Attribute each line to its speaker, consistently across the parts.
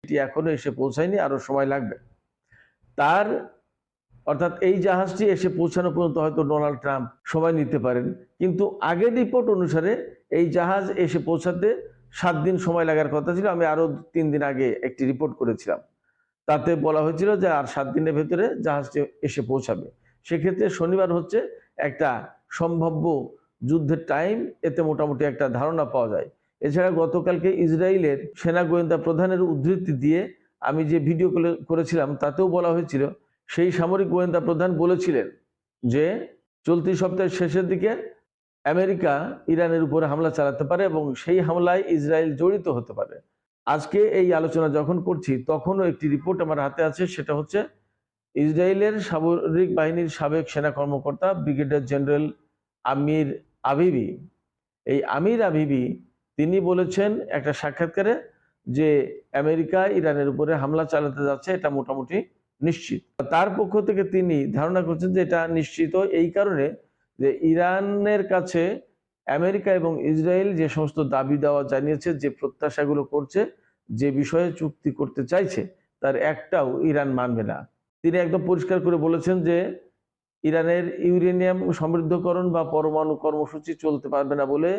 Speaker 1: এটি এখনো এসে পৌঁছায়নি, আরো সময় লাগবে। তার অর্থাৎ এই জাহাজটি এসে পৌঁছানো পর্যন্ত হয়তো ডোনাল্ড ট্রাম্প সময় নিতে পারেন, কিন্তু আগের রিপোর্ট অনুসারে এই জাহাজ এসে পৌঁছাতে 7 দিন সময় লাগার কথা ছিল। আমি আরো 3 দিন আগে একটি রিপোর্ট করেছিলাম, তাতে বলা হয়েছিল যে আর 7 দিনের ভেতরে জাহাজটি এসে পৌঁছাবে। সেক্ষেত্রে শনিবার হচ্ছে একটা সম্ভাব্য যুদ্ধের টাইম, এতে মোটামুটি একটা ধারণা পাওয়া যায়। এছাড়া গতকালকে ইসরায়েলের সেনা গোয়েন্দা প্রধানের উদ্ধৃতি দিয়ে আমি যে ভিডিও করেছিলাম তাতেও বলা হয়েছিল, সেই সামরিক গোয়েন্দা প্রধান বলেছিলেন যে চলতি সপ্তাহের শেষের দিকে আমেরিকা ইরানের উপরে হামলা চালাতে পারে এবং সেই হামলায় ইসরায়েল জড়িত হতে পারে। আজকে এই আলোচনা যখন করছি তখনও একটি রিপোর্ট আমার হাতে আছে, সেটা হচ্ছে ইসরায়েলের সামরিক বাহিনীর সাবেক সেনা কর্মকর্তা ব্রিগেডিয়ার জেনারেল আমির আভিভি, এই আমির আভিভি তিনি বলেছেন একটা সাক্ষাৎকারে যে আমেরিকা ইরানের উপরে হামলা চালাতে যাচ্ছে, এটা মোটামুটি নিশ্চিত। তার পক্ষ থেকে তিনি ধারণা করছেন যে এটা নিশ্চিত এই কারণে যে ইরানের কাছে আমেরিকা এবং ইসরায়েল যে সমস্ত দাবি দেওয়া জানিয়েছে, যে প্রত্যাশাগুলো করছে, যে বিষয়ে চুক্তি করতে চাইছে, তার একটাও ইরান মানবে না। তিনি একদম পরিষ্কার করে বলেছেন যে ইরানের ইউরেনিয়াম সমৃদ্ধকরণ বা পরমাণু কর্মসূচি চলতে পারবে না বলে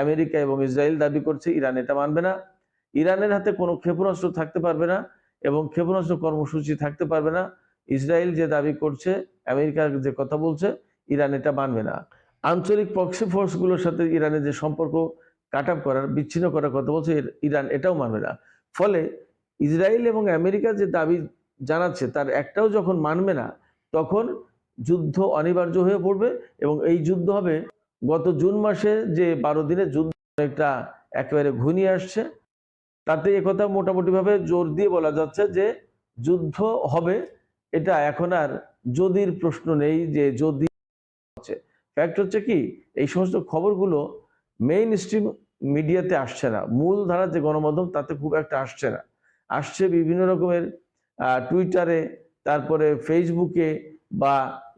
Speaker 1: আমেরিকা এবং ইসরায়েল দাবি করছে, ইরান এটা মানবে না। ইরানের হাতে কোনো ক্ষেপণাস্ত্র থাকতে পারবে না এবং ক্ষেপণাস্ত্র কর্মসূচি থাকতে পারবে না। ইসরায়েল যে দাবি করছে, আমেরিকা যে কথা বলছে, ইরান এটা মানবে না। আঞ্চলিক প্রক্সি ফোর্সগুলোর সাথে ইরানের যে সম্পর্ক কাট আপ করার, বিচ্ছিন্ন করার কথা বলছে, ইরান এটাও মানবে না। ফলে ইসরায়েল এবং আমেরিকা যে দাবি জানাচ্ছে তার একটাও যখন মানবে না, তখন যুদ্ধ অনিবার্য হয়ে পড়বে এবং এই যুদ্ধ হবে। গত জুন মাসে যে 12 দিনের যুদ্ধ একটা একেবারে ঘনিয়ে আসছে, তাতে একথা মোটামুটিভাবে জোর দিয়ে বলা যাচ্ছে যে যুদ্ধ হবে। এটা এখন আর যদির প্রশ্ন নেই যে যদি হচ্ছে। ফ্যাক্ট হচ্ছে কি, এই সমস্ত খবরগুলো মেইন স্ট্রিম মিডিয়াতে আসছে না, মূল ধারা যে গণমাধ্যম তাতে খুব একটা আসছে না। আসছে বিভিন্ন রকমের টুইটারে, তারপরে ফেসবুকে বা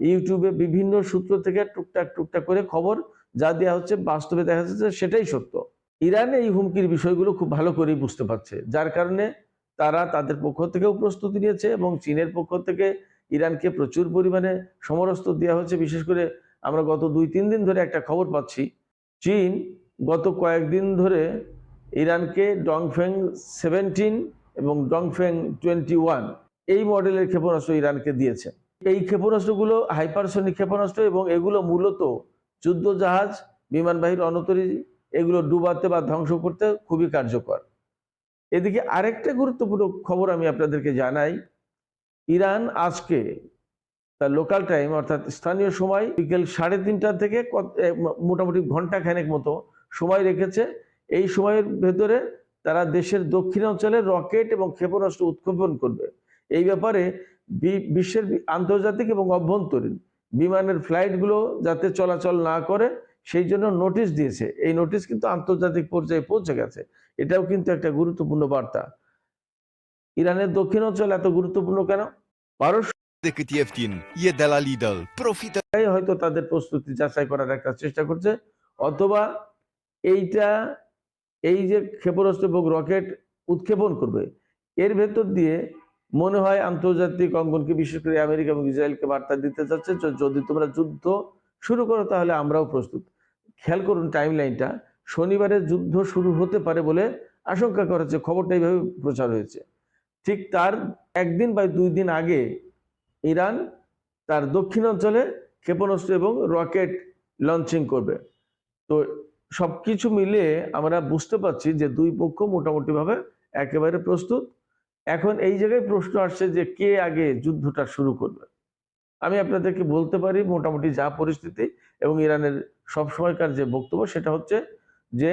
Speaker 1: ইউটিউবে বিভিন্ন সূত্র থেকে টুকটাক টুকটাক করে খবর যা দেওয়া হচ্ছে, বাস্তবে দেখা যাচ্ছে সেটাই সত্য। ইরান এই হুমকির বিষয়গুলো খুব ভালো করেই বুঝতে পারছে, যার কারণে তারা তাদের পক্ষ থেকেও প্রস্তুতি নিয়েছে এবং চীনের পক্ষ থেকে ইরানকে প্রচুর পরিমাণে সমরাস্ত্র দেওয়া হচ্ছে। বিশেষ করে আমরা গত 2-3 দিন ধরে একটা খবর পাচ্ছি, চীন গত কয়েকদিন ধরে ইরানকে ডংফেং 17 এবং ডংফেং 21 এই মডেলের ক্ষেপণাস্ত্র ইরানকে দিয়েছে। এই ক্ষেপণাস্ত্রগুলো হাইপারসনিক ক্ষেপণাস্ত্র এবং এগুলো মূলত যুদ্ধ জাহাজ, বিমানবাহী রণতরী এগুলো ডুবাতে বা ধ্বংস করতে খুবই কার্যকর। এদিকে আরেকটা গুরুত্বপূর্ণ খবর আমি আপনাদেরকে জানাই, ইরান আজকে তার লোকাল টাইম অর্থাৎ স্থানীয় সময় বিকেল 3:30 থেকে মোটামুটি ঘন্টা খানেক মতো সময় রেখেছে। এই সময়ের ভেতরে তারা দেশের দক্ষিণাঞ্চলে রকেট এবং ক্ষেপণাস্ত্র উৎক্ষেপণ করবে। এই ব্যাপারে বিশ্বের আন্তর্জাতিক এবং অভ্যন্তরীণ বিমানের ফ্লাইটগুলো যাতে চলাচল না করে সেই জন্য নোটিশ দিয়েছে। এই নোটিশ কিন্তু আন্তর্জাতিক পর্যায়ে পৌঁছে গেছে, এটাও কিন্তু একটা গুরুত্বপূর্ণ বার্তা। ইরানের দক্ষিণাঞ্চল এত গুরুত্বপূর্ণ কেন? পারস্য
Speaker 2: decât ieftin, e de la Lidl. Profită!
Speaker 1: হয়তো তাদের প্রস্তুতি যাচাই করার একটা চেষ্টা করছে, অথবা এইটা এই যে ক্ষেপণাস্ত্র এবং রকেট উৎক্ষেপণ করবে, এর ভেতর দিয়ে মনে হয় আন্তর্জাতিক অঙ্গনকে, বিশেষ করে আমেরিকা এবং ইসরায়েলকে বার্তা দিতে চাচ্ছে যদি তোমরা যুদ্ধ শুরু করো তাহলে আমরাও প্রস্তুত। খেয়াল করুন টাইম লাইনটা, শনিবারে যুদ্ধ শুরু হতে পারে বলে আশঙ্কা করা হচ্ছে, খবরটা এইভাবে প্রচার হয়েছে। ঠিক তার 1 দিন বা 2 দিন আগে ইরান তার দক্ষিণাঞ্চলে ক্ষেপণাস্ত্র এবং রকেট লঞ্চিং করবে। তো সবকিছু মিলিয়ে আমরা বুঝতে পারছি যে দুই পক্ষ মোটামুটিভাবে একেবারে প্রস্তুত। এখন এই জায়গায় প্রশ্ন আসছে যে কে আগে যুদ্ধটা শুরু করবে। আমি আপনাদেরকে বলতে পারি মোটামুটি যা পরিস্থিতি এবং ইরানের সবসময়কার যে বক্তব্য, সেটা হচ্ছে যে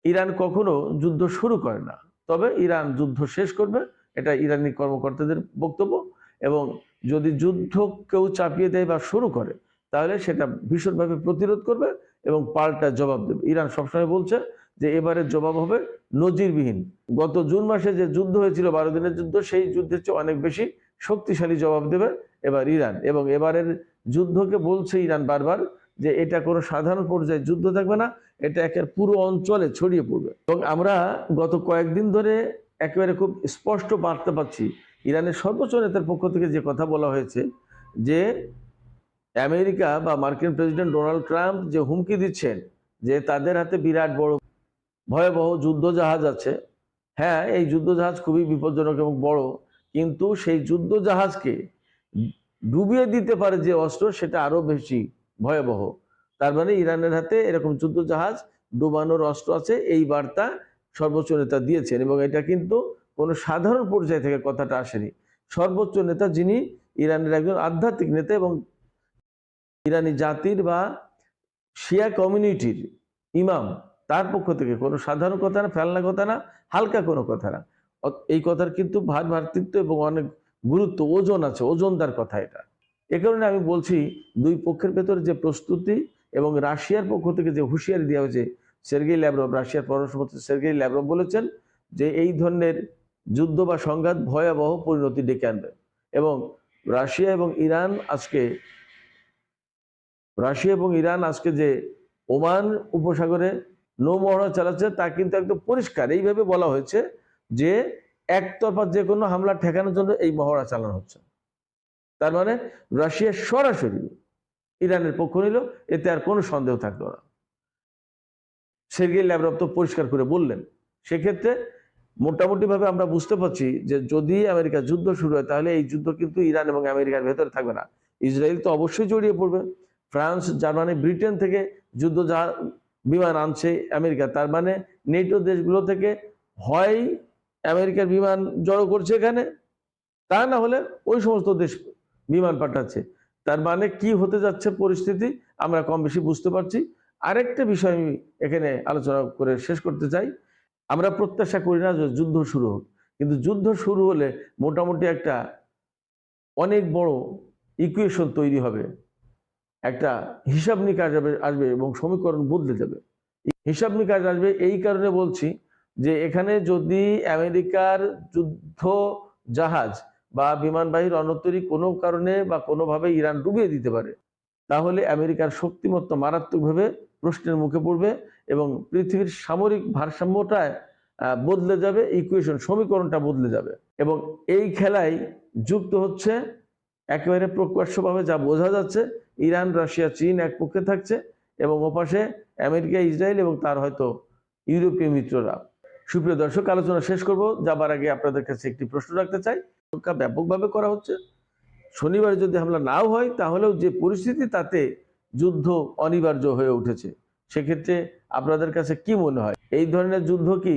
Speaker 1: ইরান কখনো যুদ্ধ শুরু করে না, তবে ইরান যুদ্ধ শেষ করবে, এটা ইরানি কর্মকর্তাদের বক্তব্য। এবং যদি যুদ্ধ কেউ চাপিয়ে দেয় বা শুরু করে তাহলে সেটা ভীষণভাবে প্রতিরোধ করবে এবং পাল্টা জবাব দেবে। ইরান সবসময় বলছে যে এবারের জবাব হবে নজিরবিহীন। গত জুন মাসে যে যুদ্ধ হয়েছিল 12 দিনের যুদ্ধ, সেই যুদ্ধের চেয়ে অনেক বেশি শক্তিশালী জবাব দেবে এবার ইরান। এবং এবারের যুদ্ধকে বলছে ইরান বারবার যে এটা কোনো সাধারণ পর্যায়ে যুদ্ধ থাকবে না, এটা একের পুরো অঞ্চলে ছড়িয়ে পড়বে। এবং আমরা গত কয়েকদিন ধরে একেবারে খুব স্পষ্ট বার্তা পাচ্ছি ইরানের সর্বোচ্চ নেতার পক্ষ থেকে যে কথা বলা হয়েছে যে আমেরিকা বা মার্কিন প্রেসিডেন্ট ডোনাল্ড ট্রাম্প যে হুমকি দিচ্ছেন যে তাদের হাতে বিরাট বড় ভয়াবহ যুদ্ধ জাহাজ আছে। হ্যাঁ, এই যুদ্ধ জাহাজ খুবই বিপজ্জনক এবং বড়, কিন্তু সেই যুদ্ধ জাহাজকে ডুবিয়ে দিতে পারে যে অস্ত্র সেটা আরো বেশি ভয়াবহ। তার মানে ইরানের হাতে এরকম যুদ্ধ জাহাজ ডুবানোর অস্ত্র আছে, এই বার্তা সর্বোচ্চ নেতা দিয়েছেন। এবং এটা কিন্তু কোনো সাধারণ পর্যায় থেকে কথাটা আসেনি। সর্বোচ্চ নেতা, যিনি ইরানের একজন আধ্যাত্মিক নেতা এবং ইরানি জাতির বা শিয়া কমিউনিটির ইমাম, তার পক্ষ থেকে কোনো সাধারণ কথা না, ফেলনা কথা না, হালকা কোনো কথা না। এই কথার কিন্তু ভাতৃত্ব এবং অনেক গুরুত্ব, ওজন আছে, ওজনদার কথা এটা। এ কারণে আমি বলছি দুই পক্ষের ভেতরে যে প্রস্তুতি এবং রাশিয়ার পক্ষ থেকে যে হুঁশিয়ারি দেওয়া হয়েছে, সের্গেই ল্যাভরভ, রাশিয়ার পররাষ্ট্রমন্ত্রী সের্গেই ল্যাভরভ বলেছেন যে এই ধরনের যুদ্ধ বা সংঘাত ভয়াবহ পরিণতি ডেকে আনবে। এবং রাশিয়া এবং ইরান আজকে যে ওমান উপসাগরে নৌমহড়া চালাচ্ছে তা কিন্তু একদম পরিষ্কার এইভাবে বলা হয়েছে যে একতরফা যে কোনো হামলা ঠেকানোর জন্য এই মহড়া চালানো হচ্ছে। তার মানে রাশিয়া সরাসরি ইরানের পক্ষ নিল, এতে আর কোনো সন্দেহ থাকলো না। সের্গেই ল্যাভরভ তো পরিষ্কার করে বললেন। সেক্ষেত্রে মোটামুটিভাবে আমরা বুঝতে পারছি যে যদি আমেরিকা যুদ্ধ শুরু হয় তাহলে এই যুদ্ধ কিন্তু ইরান এবং আমেরিকার ভেতরে থাকবে না, ইসরায়েল তো অবশ্যই জড়িয়ে পড়বে। ফ্রান্স, জার্মানি, ব্রিটেন থেকে যুদ্ধ বিমান আনছে আমেরিকা, তার মানে নেটো দেশগুলো থেকে হয় আমেরিকার বিমান জড়ো করছে এখানে, তা না হলে ওই সমস্ত দেশ বিমান পাঠাচ্ছে। তার মানে কি হতে যাচ্ছে পরিস্থিতি আমরা কম বেশি বুঝতে পারছি। আরেকটা বিষয় আমি এখানে আলোচনা করে শেষ করতে চাই। আমরা প্রত্যাশা করি না যে যুদ্ধ শুরু হোক, কিন্তু যুদ্ধ শুরু হলে মোটামুটি একটা অনেক বড় ইকুয়েশন তৈরি হবে, একটা হিসাব নিকাশ আসবে এবং সমীকরণ বদলে যাবে। হিসাব নিকাশ আসবে এই কারণে বলছি যে এখানে যদি আমেরিকার যুদ্ধ জাহাজ বা বিমানবাহী রণতরী কোনো কারণে বা কোনোভাবে ইরান ডুবিয়ে দিতে পারে, তাহলে আমেরিকার শক্তিমত্তা মারাত্মকভাবে প্রশ্নের মুখে পড়বে এবং পৃথিবীর সামরিক ভারসাম্যটা বদলে যাবে, ইকুয়েশন, সমীকরণটা বদলে যাবে। এবং এই খেলায় যুক্ত হচ্ছে একেবারে প্রকাশ্যভাবে যা বোঝা যাচ্ছে, ইরান, রাশিয়া, চীন এক পক্ষে থাকছে এবং ওপাশে আমেরিকা, ইসরায়েল এবং তার হয়তো ইউরোপীয় মিত্ররা। সুপ্রিয় দর্শক, আলোচনা শেষ করব যাবার আগে আপনাদের কাছে একটি প্রশ্ন রাখতে চাই। ব্যাপকভাবে করা হচ্ছে, শনিবার যদি হামলা নাও হয় তাহলেও যে পরিস্থিতি তাতে যুদ্ধ অনিবার্য হয়ে উঠেছে। সেক্ষেত্রে আপনাদের কাছে কি মনে হয়, এই ধরনের যুদ্ধ কি